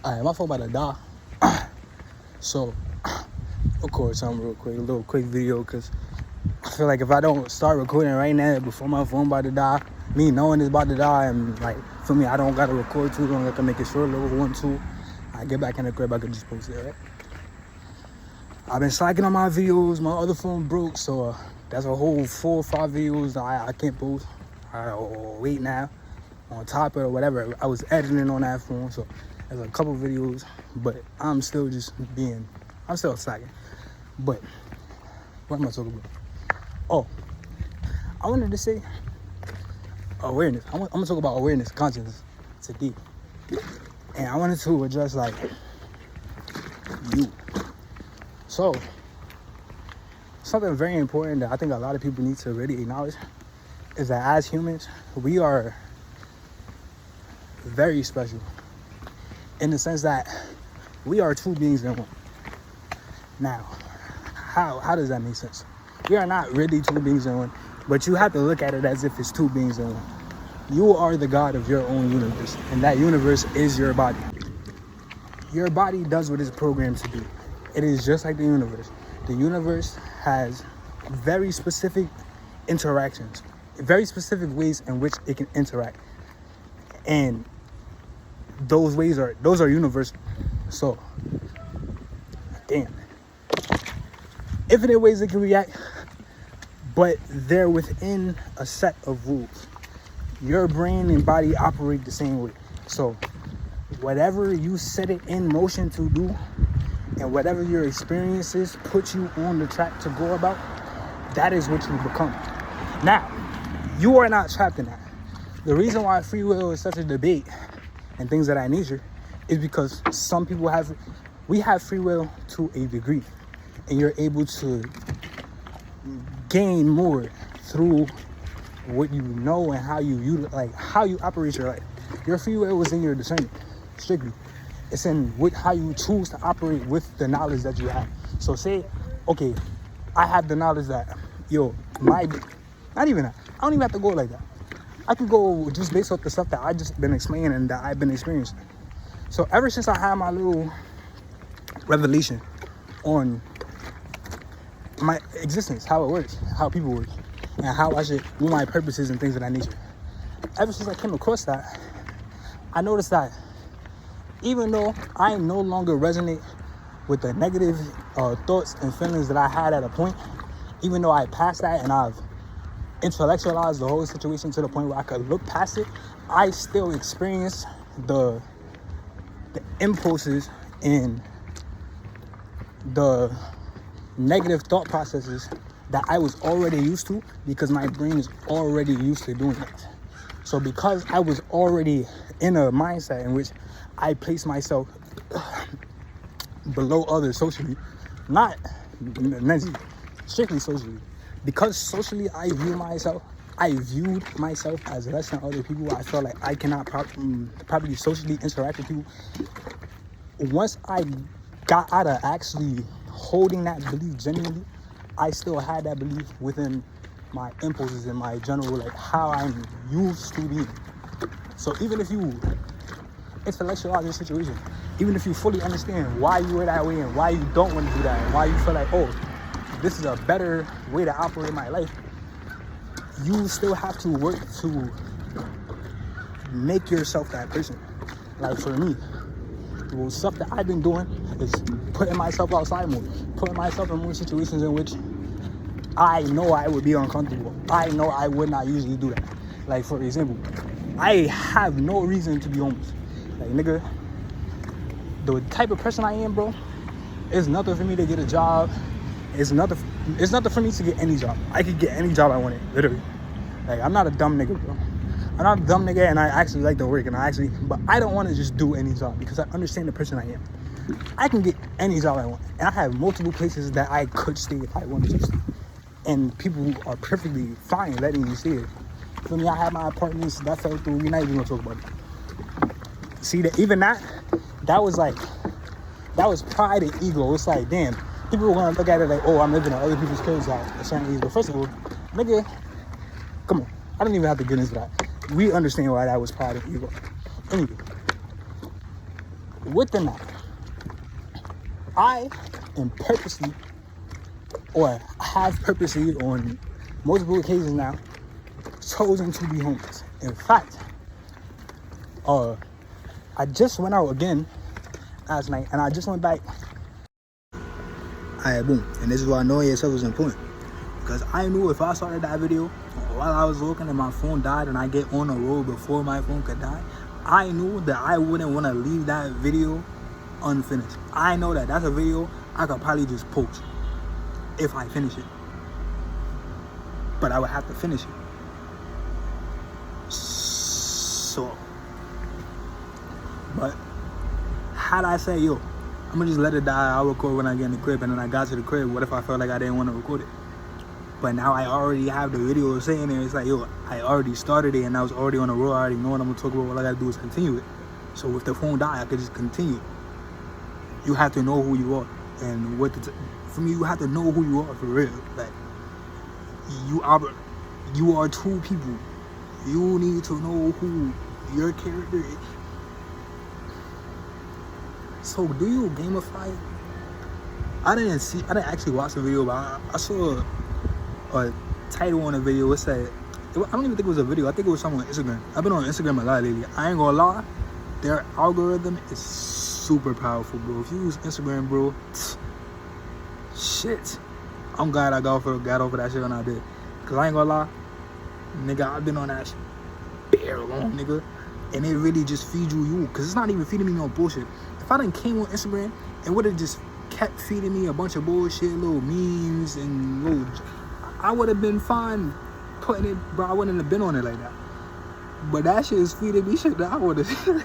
Alright, my phone about to die. So, of course, I'm real quick, a little quick video, because I feel like if I don't start recording right now before my phone about to die, me knowing it's about to die, and like, for me, I don't gotta record too long. I can make it short, little 1, 2. I get back in the crib, I can just post it, right? I've been slacking on my videos. My other phone broke, so that's a whole 4 or 5 videos that I can't post. I'll wait now on top of it or whatever. I was editing on that phone, so there's a couple videos, but I'm still slacking. But what am I talking about? Oh, I wanted to say awareness. I'm gonna talk about awareness, consciousness today. And I wanted to address like you. So, something very important that I think a lot of people need to really acknowledge is that as humans, we are very special in the sense that we are two beings in one. Now, how does that make sense? We are not really two beings in one, but you have to look at it as if it's two beings in one. You are the God of your own universe, and that universe is your body. Your body does what it's programmed to do. It is just like the universe. The universe has very specific interactions, very specific ways in which it can interact. And those are universal. So, damn. Infinite ways it can react, but they're within a set of rules. Your brain and body operate the same way. So, whatever you set it in motion to do, and whatever your experiences put you on the track to go about, that is what you become. Now, you are not trapped in that. The reason why free will is such a debate and things of that nature is because some people we have free will to a degree, and you're able to gain more through what you know and how you operate your life. Your free will was in your discernment, strictly. It's in how you choose to operate with the knowledge that you have. So say, okay, I have the knowledge that, not even that. I don't even have to go like that. I can go just based off the stuff that I just been explaining and that I've been experiencing. So ever since I had my little revelation on my existence, how it works, how people work, and how I should do my purposes and things of that nature. Ever since I came across that, I noticed that even though I no longer resonate with the negative thoughts and feelings that I had at a point, even though I passed that and I've intellectualized the whole situation to the point where I could look past it, I still experience the impulses and the negative thought processes that I was already used to, because my brain is already used to doing it. So because I was already in a mindset in which I place myself below others socially, not mentally, strictly socially. Because socially I viewed myself as less than other people. I felt like I cannot properly socially interact with people. Once I got out of actually holding that belief genuinely, I still had that belief within my impulses and my general, like how I'm used to being. So even if you intellectualize your situation, even if you fully understand why you were that way and why you don't want to do that, and why you feel like, oh, this is a better way to operate my life, you still have to work to make yourself that person. Like for me, the stuff that I've been doing is putting myself outside more, putting myself in more situations in which I know I would be uncomfortable. I know I would not usually do that. Like for example, I have no reason to be homeless. Like nigga, the type of person I am, bro, it's nothing for me to get a job. It's nothing for me to get any job. I could get any job I wanted, literally. Like I'm not a dumb nigga, bro. I'm not a dumb nigga, and I actually like to work, but I don't want to just do any job because I understand the person I am. I can get any job I want, and I have multiple places that I could stay if I wanted to stay. And people are perfectly fine letting me stay. For me, I have my apartments that fell through. We're not even gonna talk about it. See that even that was pride and ego. It's like, damn, people are gonna look at it like, oh, I'm living on other people's kids at a certain age. But first of all, nigga, come on. I don't even have to get into that. We understand why that was pride and ego. Anyway, within that, I am purposely, or have purposely on multiple occasions now, chosen to be homeless. In fact, I just went out again last night, and I just went back. Alright, boom. And this is why knowing yourself is important. Because I knew if I started that video while I was walking and my phone died and I get on the road before my phone could die, I knew that I wouldn't want to leave that video unfinished. I know that that's a video I could probably just post if I finish it. But I would have to finish it. So, but had I say, yo, I'm gonna just let it die, I'll record when I get in the crib, and then I got to the crib, what if I felt like I didn't want to record it? But now I already have the video sitting there. It's like, yo, I already started it and I was already on the road. I already know what I'm gonna talk about. All I gotta do is continue it. So if the phone die, I could just continue. You have to know who you are, and for me, you have to know who you are for real. Like, you are two people. You need to know who your character is. So do you gamify it? I didn't actually watch the video, but I saw a title on the video. It said, I don't even think it was a video. I think it was something on Instagram. I've been on Instagram a lot lately. I ain't gonna lie, their algorithm is super powerful, bro. If you use Instagram, bro, shit. I'm glad I got over that shit when I did. Cause I ain't gonna lie, nigga, I've been on that shit bare long, nigga. And it really just feeds you. Cause it's not even feeding me no bullshit. If I done came on Instagram and would have just kept feeding me a bunch of bullshit, little memes and little, I would have been fine putting it, bro. I wouldn't have been on it like that. But that shit is feeding me shit that I would have.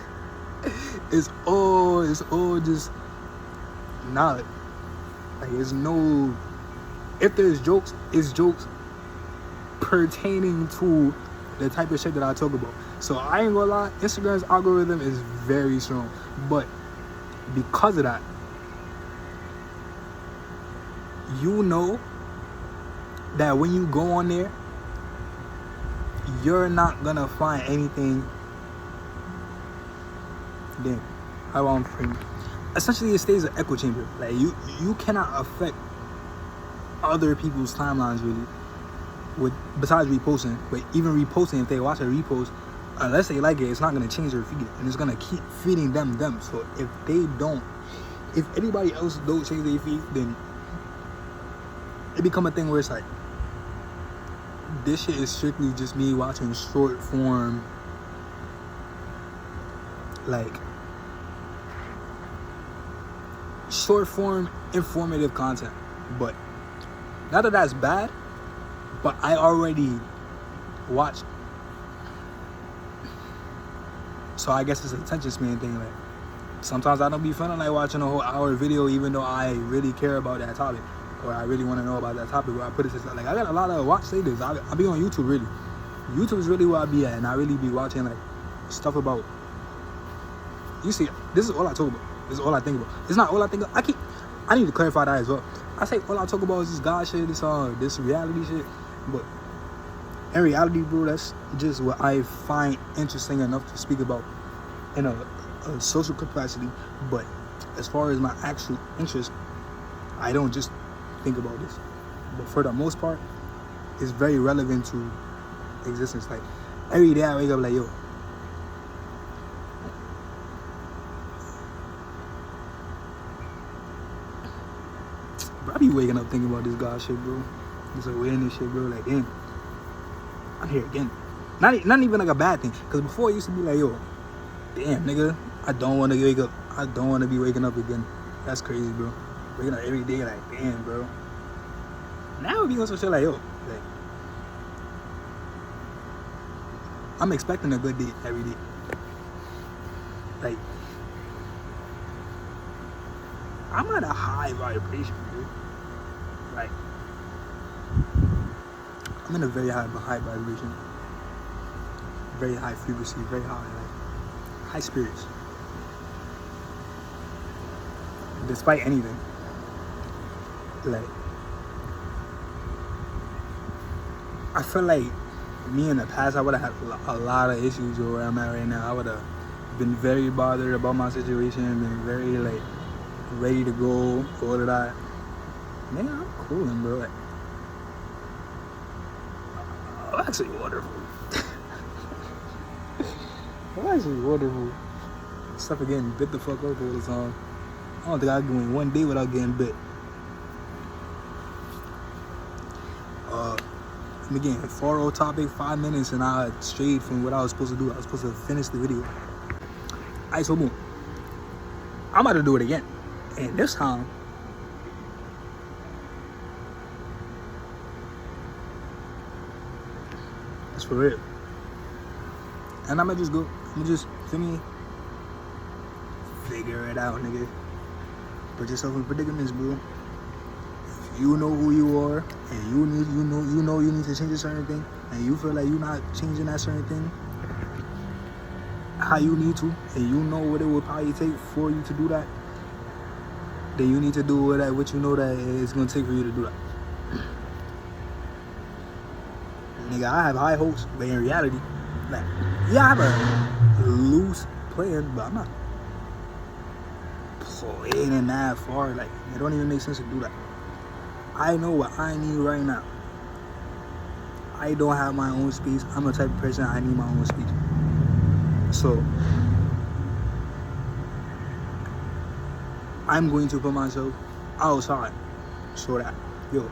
It's all just knowledge. Like, there's no, if there's jokes, it's jokes pertaining to the type of shit that I talk about. So I ain't gonna lie, Instagram's algorithm is very strong. But because of that, you know that when you go on there, you're not gonna find anything. Damn, how I'm framing. Essentially, it stays an echo chamber. Like, you cannot affect other people's timelines really, besides reposting. But even reposting, if they watch a repost, unless they like it, it's not gonna change their feed, and it's gonna keep feeding them. So if anybody else don't change their feed, then it become a thing where it's like, this shit is strictly just me watching short form, informative content. But not that that's bad, but I already watched. So I guess it's an attention span thing. Like, sometimes I don't be feeling like watching a whole hour video, even though I really care about that topic, or I really want to know about that topic. Where I put it just like, I got a lot of watch later. I be on YouTube really. YouTube is really where I be at, and I really be watching like stuff about. You see, this is all I talk about. This is all I think about. It's not all I think about. I need to clarify that as well. I say all I talk about is this God shit, this reality shit, but in reality, bro, that's just what I find interesting enough to speak about in a social capacity. But as far as my actual interest, I don't just think about this. But for the most part, it's very relevant to existence. Like, every day I wake up like, yo, bro, I be waking up thinking about this God shit, bro. This awareness shit, bro. Like, damn, I'm here again. Not even like a bad thing. Because before it used to be like, yo, damn, nigga, I don't want to wake up. I don't want to be waking up again. That's crazy, bro. Waking up every day, like, damn, bro. Now it be on some shit like, yo, like, I'm expecting a good day every day. Like, I'm at a high vibration, dude. Like, I'm in a very high vibration, very high frequency, very high, like, high spirits. Despite anything, like, I feel like me in the past, I would have had a lot of issues with where I'm at right now. I would have been very bothered about my situation, been very like ready to go, all of that. Man, I'm cooling, bro. Like, I'm actually wonderful. I'm actually wonderful. Except for getting bit the fuck up all the time. I don't think I can win one day without getting bit. I'm getting far off topic, 5 minutes, and I strayed from what I was supposed to do. I was supposed to finish the video. Alright, so boom. I'm about to do it again. And this time, that's for real. And I'ma just feel me, figure it out, nigga. Put yourself in predicaments, bro. If you know who you are, and you know you need to change a certain thing, and you feel like you're not changing that certain thing how you need to, and you know what it would probably take for you to do that, then you need to do what you know that it's gonna take for you to do that. Nigga, I have high hopes, but in reality, like, yeah, I have a loose plan, but I'm not playing that far. Like, it don't even make sense to do that. I know what I need right now. I don't have my own space. I'm the type of person I need my own space. So I'm going to put myself outside so that, yo,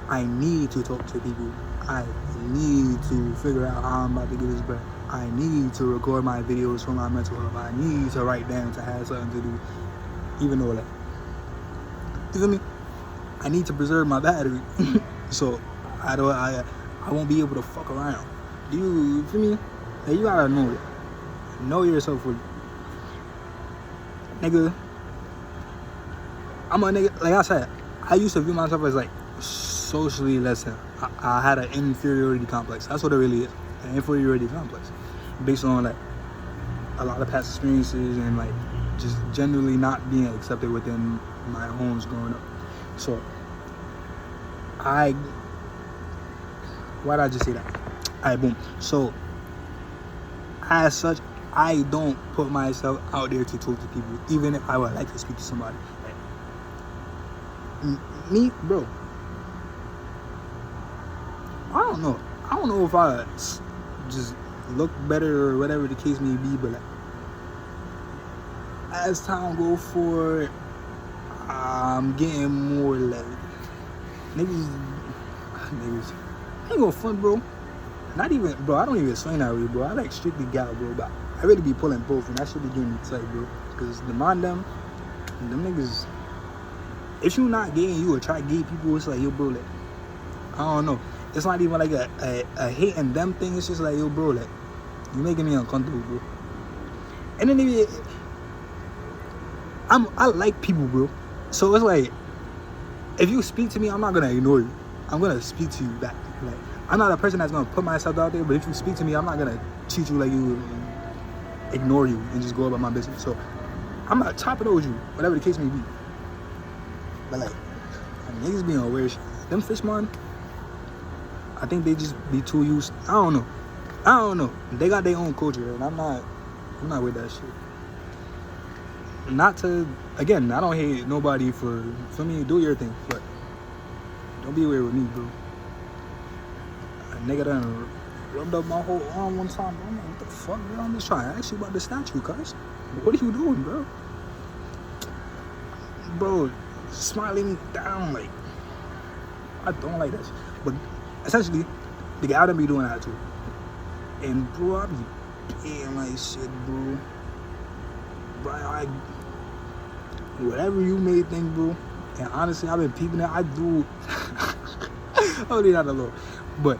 I need to talk to people. I need to figure out how I'm about to get this bread. I need to record my videos for my mental health. I need to write down to have something to do. Even though, like, you feel me? I need to preserve my battery. So I won't be able to fuck around. Do you feel me? Hey, you gotta know it. Know yourself with nigga. I'm a nigga, like I said, I used to view myself as like socially less than. I had an inferiority complex. That's what it really is. An inferiority complex. Based on like a lot of past experiences and like just generally not being accepted within my homes growing up. So why did I just say that? Alright, boom. So as such, I don't put myself out there to talk to people, even if I would like to speak to somebody. Me, bro, I don't know if I just look better or whatever the case may be, but like, as time go forward, I'm getting more like niggas. I ain't gonna front, bro. Not even, bro, I don't even swing that way, bro. I like strictly gal, bro, but I really be pulling both, and that shit be getting me tight, bro. Because them niggas, if you not gay and you attract gay people, it's like, yo, bro, like, I don't know. It's not even like a hating them thing. It's just like, yo, bro, like, you making me uncomfortable, bro. And then I like people, bro. So it's like, if you speak to me, I'm not gonna ignore you. I'm gonna speak to you back. Like, I'm not a person that's gonna put myself out there, but if you speak to me, I'm not gonna treat you like you, ignore you and just go about my business. So I'm not chopping those you, whatever the case may be. But like, niggas being on weird shit. Them fish man, I think they just be too used. I don't know. They got their own culture, and I'm not with that shit. Not to, again, I don't hate nobody for me, do your thing, but don't be weird with me, bro. A nigga done rubbed up my whole arm one time, bro. I'm like, what the fuck, bro? I'm just trying to ask you about the statue, cuz. What are you doing, bro? Bro, smiling me down, like, I don't like that shit. But essentially, the guy done be doing that too. And bro, I be paying like shit, bro. Bro, whatever you may think, bro. And honestly, I've been peeping that. I do. Only not alone. But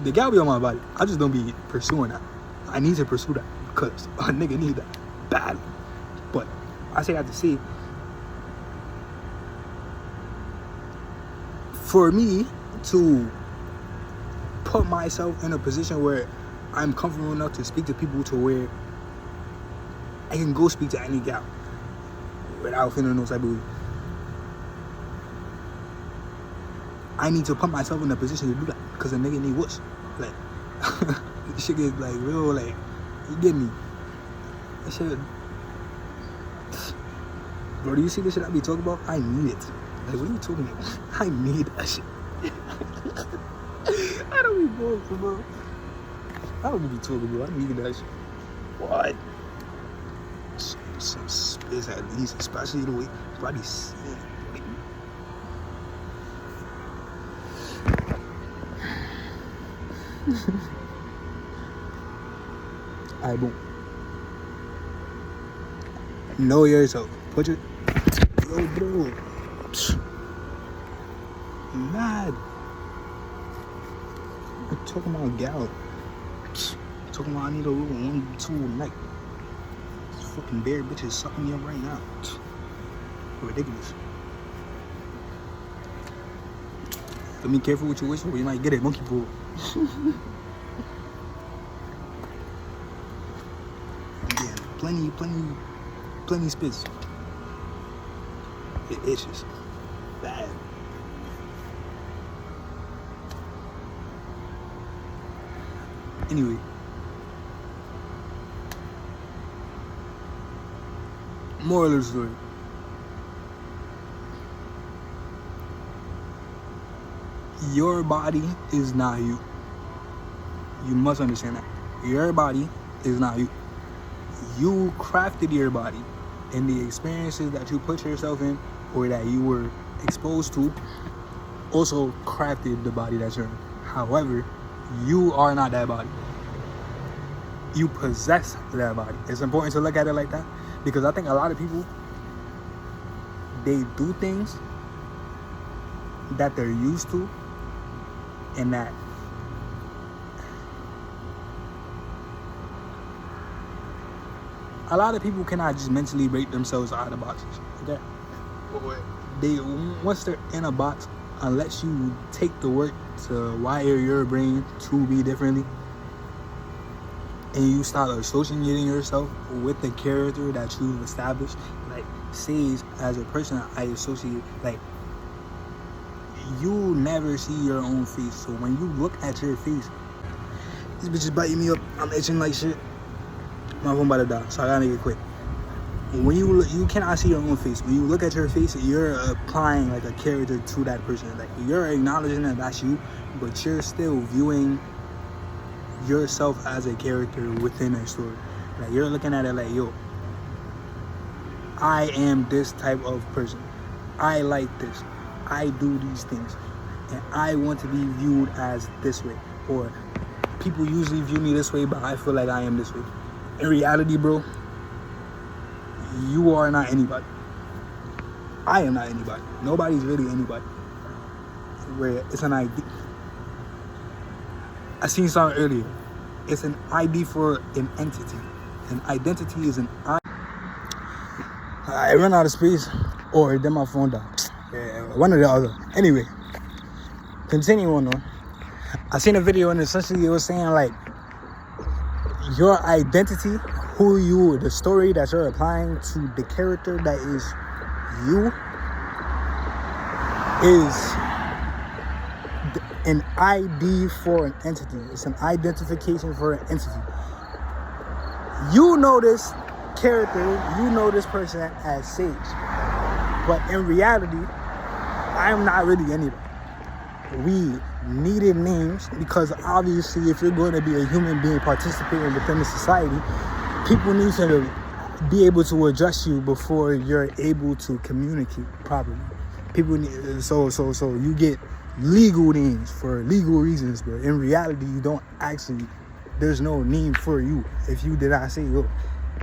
the gal be on my body. I just don't be pursuing that. I need to pursue that because a nigga need that badly. But I say that to say, for me to put myself in a position where I'm comfortable enough to speak to people to where I can go speak to any gal without feeling no type of way. I need to put myself in a position to do that because a nigga need what's like shit get like real, like, you get me. That shit. Bro, do you see the shit I be talking about? I need it. Like, what are you talking about? I need that shit. I don't be bullshit, bro. I don't be talking, bro. I need that shit. What? Some space at least, especially the way body seeing. Alright, boom. Know yourself. Put your. Yo, bro. Mad. I'm talking about gal. I'm talking about I need a little 1-2 night. This fucking bear bitch is sucking me up right now. Ridiculous. So be careful what you wish for. You might get it monkey pool. Yeah, plenty spits. It itches. Bad. Anyway. Moral of the story. Your body is not you. You must understand that. Your body is not you. You crafted your body, and the experiences that you put yourself in or that you were exposed to also crafted the body that you're in. However, you are not that body. You possess that body. It's important to look at it like that, because I think a lot of people, they do things that they're used to, and that a lot of people cannot just mentally break themselves out of boxes. Okay? They, once they're in a box, unless you take the work to wire your brain to be differently, and you start associating yourself with the character that you've established, like Sage as a person I associate, like, you never see your own face. So when you look at your face, this bitch is biting me up, I'm itching like shit, my phone about to die, so I gotta make it quick. When you cannot see your own face. When you look at your face, you're applying like a character to that person. Like, you're acknowledging that that's you, but you're still viewing yourself as a character within a story. Like, you're looking at it like, yo, I am this type of person. I like this. I do these things, and I want to be viewed as this way. Or people usually view me this way, but I feel like I am this way. In reality, bro, you are not anybody. I am not anybody. Nobody's really anybody. Where it's an ID. I seen something earlier. It's an ID for an entity. An identity is an I. I ran out of space, or then my phone died. Yeah, one or the other. Anyway, continuing on. I seen a video, and essentially it was saying like, your identity, who you, the story that you're applying to the character that is you, is an ID for an entity. It's an identification for an entity. You know this character, you know this person as Sage, but in reality, I am not really anybody. We needed names because obviously if you're going to be a human being participating within the society, people need to be able to address you before you're able to communicate properly. People need, so you get legal names for legal reasons, but in reality you don't actually, there's no name for you if you did not say, yo,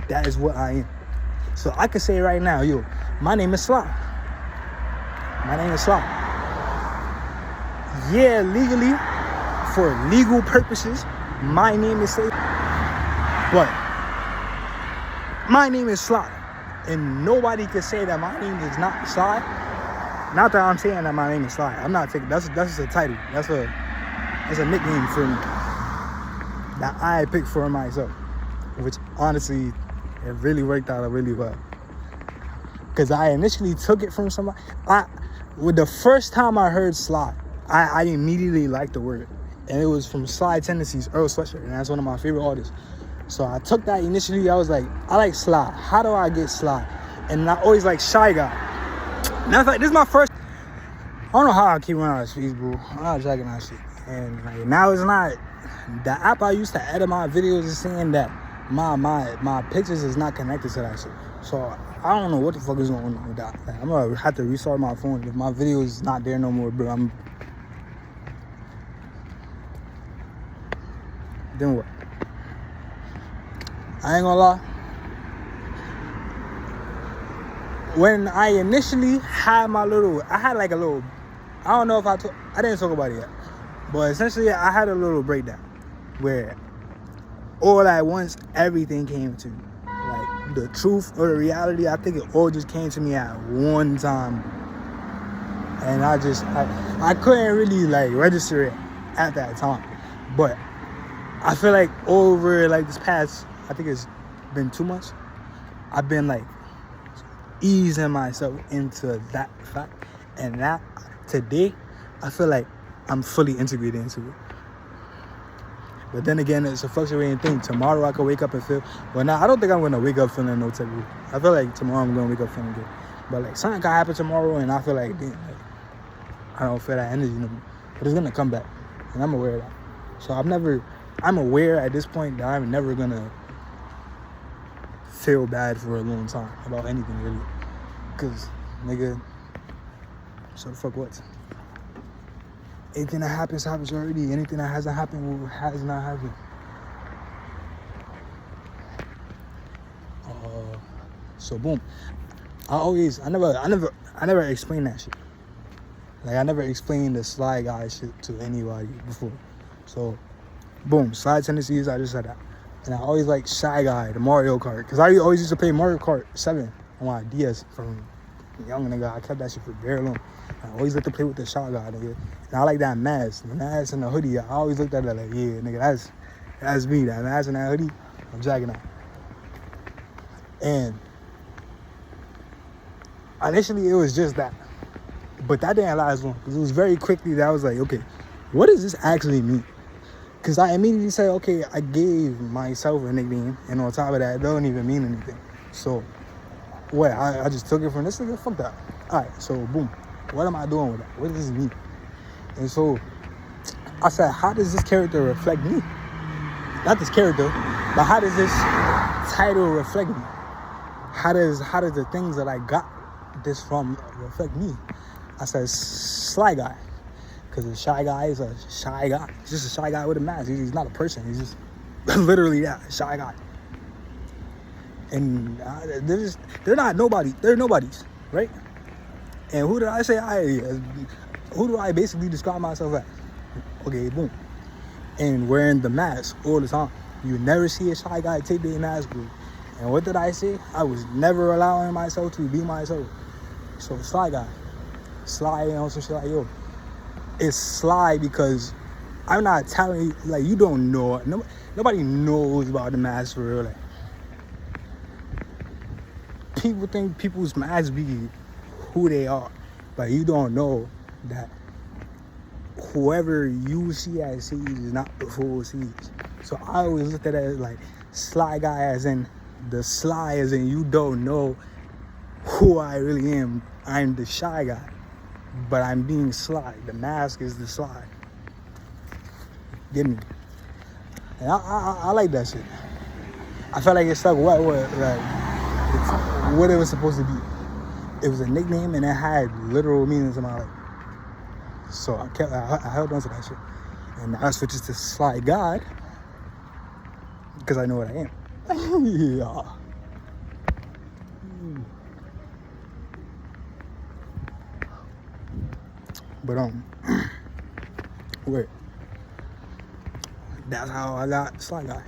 that is what I am. So I could say right now, yo, my name is Sly. My name is Sly. Yeah, legally, for legal purposes, my name is Sage, but my name is Sly, and nobody can say that my name is not Sly. Not that I'm saying that my name is Sly. I'm not taking, that's just a title. That's a nickname for me that I picked for myself, which honestly, it really worked out really well. Because I initially took it from somebody. With the first time I heard Sly, I immediately liked the word. And it was from Sly Tendencies, Earl Sweatshirt. And that's one of my favorite artists. So I took that initially. I was like, I like Sly. How do I get Sly? And I always like Shy Guy. Matter of fact, this is my first. I don't know how I keep running out of speed, bro. I'm not checking that shit. And like, now it's not. The app I used to edit my videos is saying that my pictures is not connected to that shit. So I don't know what the fuck is going on with that. Like, I'm gonna have to restart my phone if my video is not there no more, bro. Then what? I ain't gonna lie. When I initially had I had like a little, I don't know if I didn't talk about it yet, but essentially I had a little breakdown where all at once everything came to me. Like the truth or the reality, I think it all just came to me at one time. And I couldn't really like register it at that time. But I feel like over like this past, I think it's been 2 months, I've been like easing myself into that fact. And that today, I feel like I'm fully integrated into it. But then again, it's a fluctuating thing. Tomorrow I could wake up and feel, well, now I don't think I'm going to wake up feeling no type of, I feel like tomorrow I'm going to wake up feeling good. But like something can happen tomorrow and I feel like, damn, like, I don't feel that energy no more. But it's going to come back. And I'm aware of that. So I'm aware at this point that I'm never going to feel bad for a long time about anything really. Because, nigga, so the fuck what? Anything that happens already. Anything that hasn't happened has not happened. So boom. I never explained that shit. Like I never explained the Sly Guy shit to anybody before. So boom, Sly tendencies, I just said that. And I always like Shy Guy, the Mario Kart. Cause I always used to play Mario Kart 7 on my DS from young nigga. I kept that shit for very long. I always like to play with the Shy Guy, nigga. And I like that mask. The mask and the hoodie. I always looked at it like, yeah, nigga, that's me. That mask and that hoodie, I'm jacking out. And initially it was just that. But that didn't last long. Because it was very quickly that I was like, okay, what does this actually mean? Because I immediately said, okay, I gave myself a nickname. And on top of that, it don't even mean anything. So, what? I just took it from this nigga? Fuck that. Alright, so boom. What am I doing with that? What does this mean? And so, I said, how does this character reflect me? Not this character, but how does this title reflect me? How does the things that I got this from reflect me? I said, Sly Guy. Because the Shy Guy is a shy guy. He's just a shy guy with a mask. He's not a person. He's just literally that, Shy Guy. And they're not nobody. They're nobodies, right? And who did I say who do I basically describe myself as? Okay, boom. And wearing the mask all the time. You never see a shy guy take their mask off. And what did I say? I was never allowing myself to be myself. So Sly Guy. Sly and also shit like, yo. It's Sly because I'm not telling you, like, you don't know. Nobody knows about the mask for real. Like, people think people's masks be who they are. But you don't know that whoever you see as Siege is not the full Siege. So I always looked at it as like Sly Guy, as in the sly, as in you don't know who I really am. I'm the shy guy, but I'm being sly. The mask is the sly. Get me? And I like that shit. I felt like it stuck what it was supposed to be. It was a nickname and it had literal meanings in my life. So I held on to that shit. And I switched to Sly God because I know what I am. Yeah. But wait. That's how I got Sly Guy.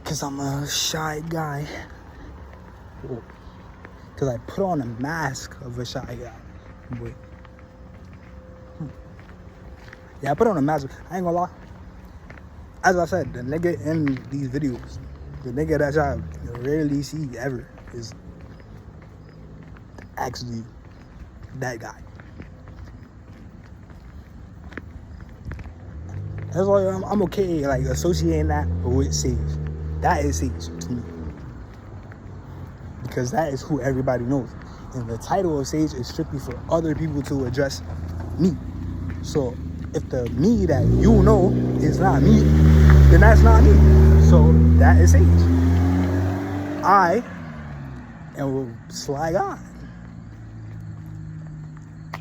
Cause I'm a shy guy. Cause I put on a mask of a shy guy. Wait. Yeah, I put on a mask. I ain't gonna lie. As I said, the nigga in these videos, the nigga that I rarely see ever is actually that guy. That's why I'm okay like associating that with Sage. That is Sage to me. Because that is who everybody knows. And the title of Sage is strictly for other people to address me. So if the me that you know is not me, then that's not me. So that is Sage. I am Sly God.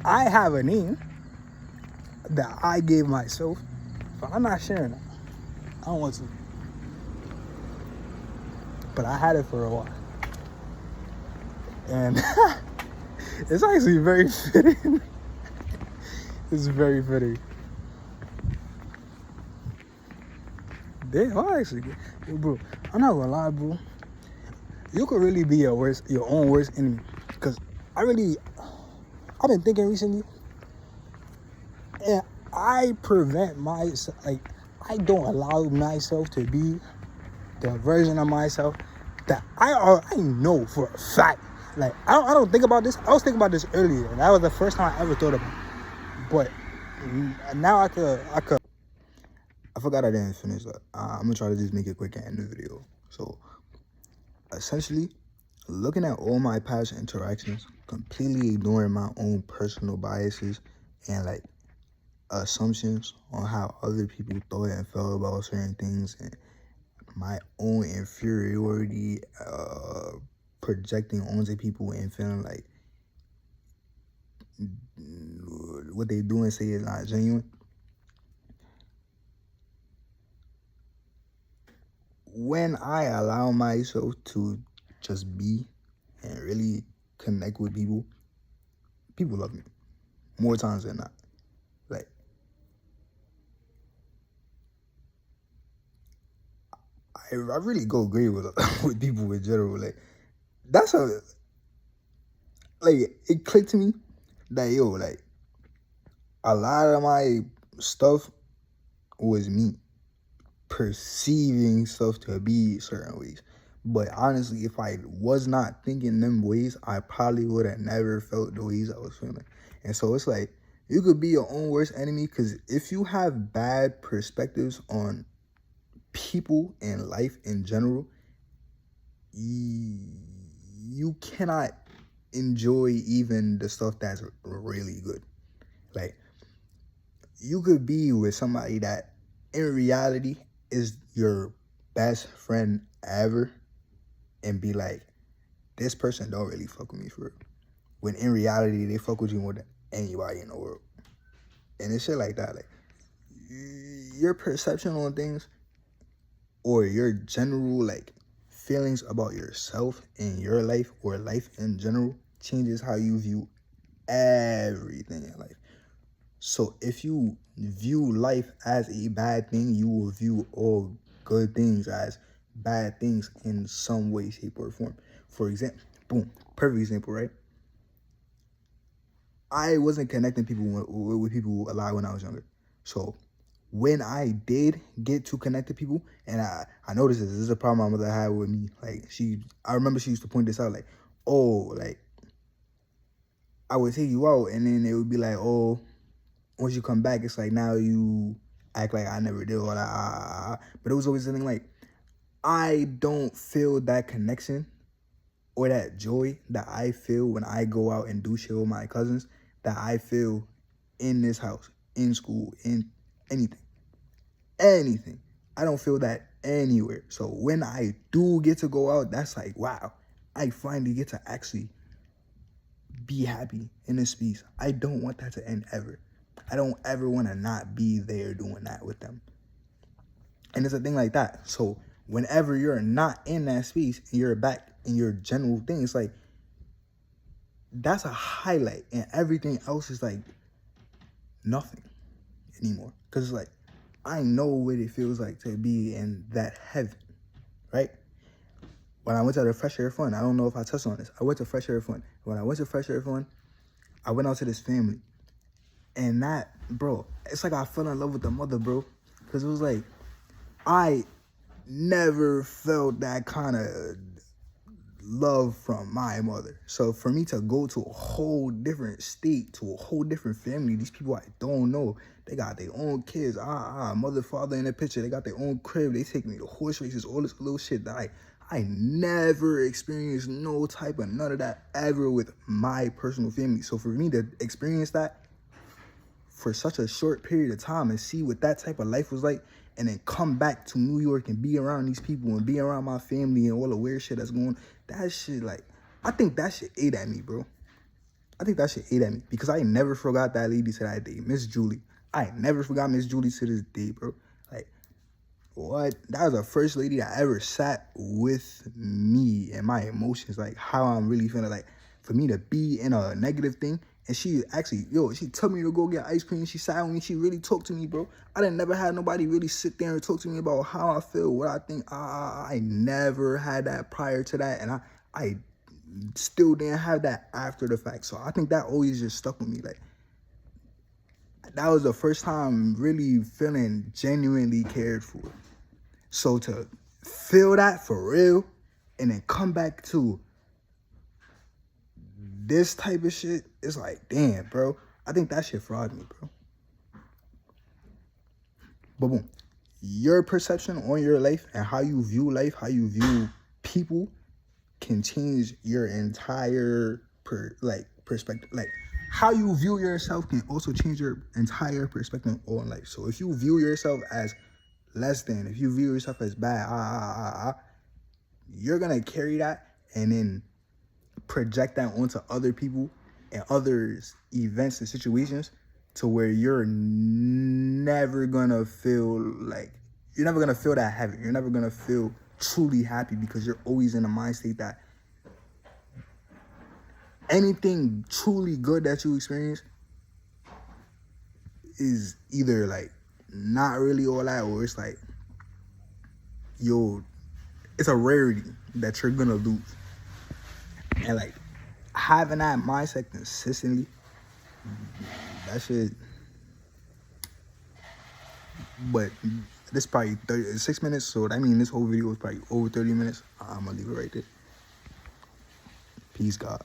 I have a name that I gave myself, but I'm not sharing it. I don't want to. But I had it for a while. And it's actually very fitting. It's very fitting. Damn, bro, I'm not gonna lie, bro. You could really be your own worst enemy. Because I've been thinking recently, and I prevent myself, like, I don't allow myself to be the version of myself that I know for a fact. Like, I don't think about this. I was thinking about this earlier, and that was the first time I ever thought about it. But now I could. I forgot I didn't finish that. I'm gonna try to just make it quick and end the video. So, essentially, looking at all my past interactions, completely ignoring my own personal biases and like assumptions on how other people thought and felt about certain things, and my own inferiority projecting onto people and feeling like what they do and say is not genuine. When I allow myself to just be and really connect with people, people love me more times than not. Like, I really go great with with people in general. Like, it clicked to me that, yo, like, a lot of my stuff was me perceiving stuff to be certain ways. But honestly, if I was not thinking them ways, I probably would have never felt the ways I was feeling. And so it's like, you could be your own worst enemy, because if you have bad perspectives on people and life in general, you cannot enjoy even the stuff that's really good. Like, you could be with somebody that in reality is your best friend ever and be like, this person don't really fuck with me for real. When in reality, they fuck with you more than anybody in the world. And it's shit like that. Like, your perception on things or your general like feelings about yourself and your life or life in general changes how you view everything in life. So if you view life as a bad thing, you will view all good things as bad things in some way, shape, or form. For example, boom, perfect example, right? I wasn't connecting people with people a lot when I was younger. So when I did get to connect to people, and I noticed this is a problem my mother had with me. Like, I remember she used to point this out, like, oh, like, I would take you out, and then it would be like, oh, once you come back, it's like, now you act like I never did all that. But it was always something like, I don't feel that connection or that joy that I feel when I go out and do shit with my cousins that I feel in this house, in school, in anything. I don't feel that anywhere. So when I do get to go out, that's like, wow, I finally get to actually be happy in this space. I don't want that to end ever. I don't ever want to not be there doing that with them. And it's a thing like that. So whenever you're not in that space and you're back in your general thing, it's like, that's a highlight, and everything else is like nothing anymore. Because it's like, I know what it feels like to be in that heaven, right? When I went to the Fresh Air Fund, I don't know if I touched on this. I went to Fresh Air Fund. When I went to Fresh Air Fund, I went out to this family. And that, bro, it's like I fell in love with the mother, bro. Because it was like, I never felt that kind of love from my mother. So for me to go to a whole different state, to a whole different family, these people I don't know, they got their own kids, mother, father in the picture, they got their own crib, they take me to horse races, all this little shit that I never experienced no type of none of that ever with my personal family. So for me to experience that for such a short period of time and see what that type of life was like, and then come back to New York and be around these people and be around my family and all the weird shit that's going on, that shit, like, I think that shit ate at me, bro. I think that shit ate at me because I never forgot that lady to that day, Miss Julie. I never forgot Miss Julie to this day, bro. Like, what? That was the first lady that ever sat with me and my emotions, like how I'm really feeling. Like, for me to be in a negative thing, and she actually, she took me to go get ice cream. She sat with me. She really talked to me, bro. I didn't never had nobody really sit there and talk to me about how I feel, what I think. I never had that prior to that, and I still didn't have that after the fact. So I think that always just stuck with me. Like, that was the first time really feeling genuinely cared for. So to feel that for real and then come back to this type of shit, it's like, damn, bro. I think that shit fraud me, bro. But boom, your perception on your life and how you view life, how you view people can change your entire perspective. Like, how you view yourself can also change your entire perspective on life. So if you view yourself as less than, if you view yourself as bad, you're gonna carry that and then project that onto other people and others' events and situations to where you're never gonna feel that heavy. You're never gonna feel truly happy because you're always in a mind state that anything truly good that you experience is either like not really all that, or it's like, it's a rarity that you're gonna lose. And like, having that mindset consistently, that shit. But this probably 36 minutes, so that means this whole video is probably over 30 minutes. I'm gonna leave it right there. Peace, God.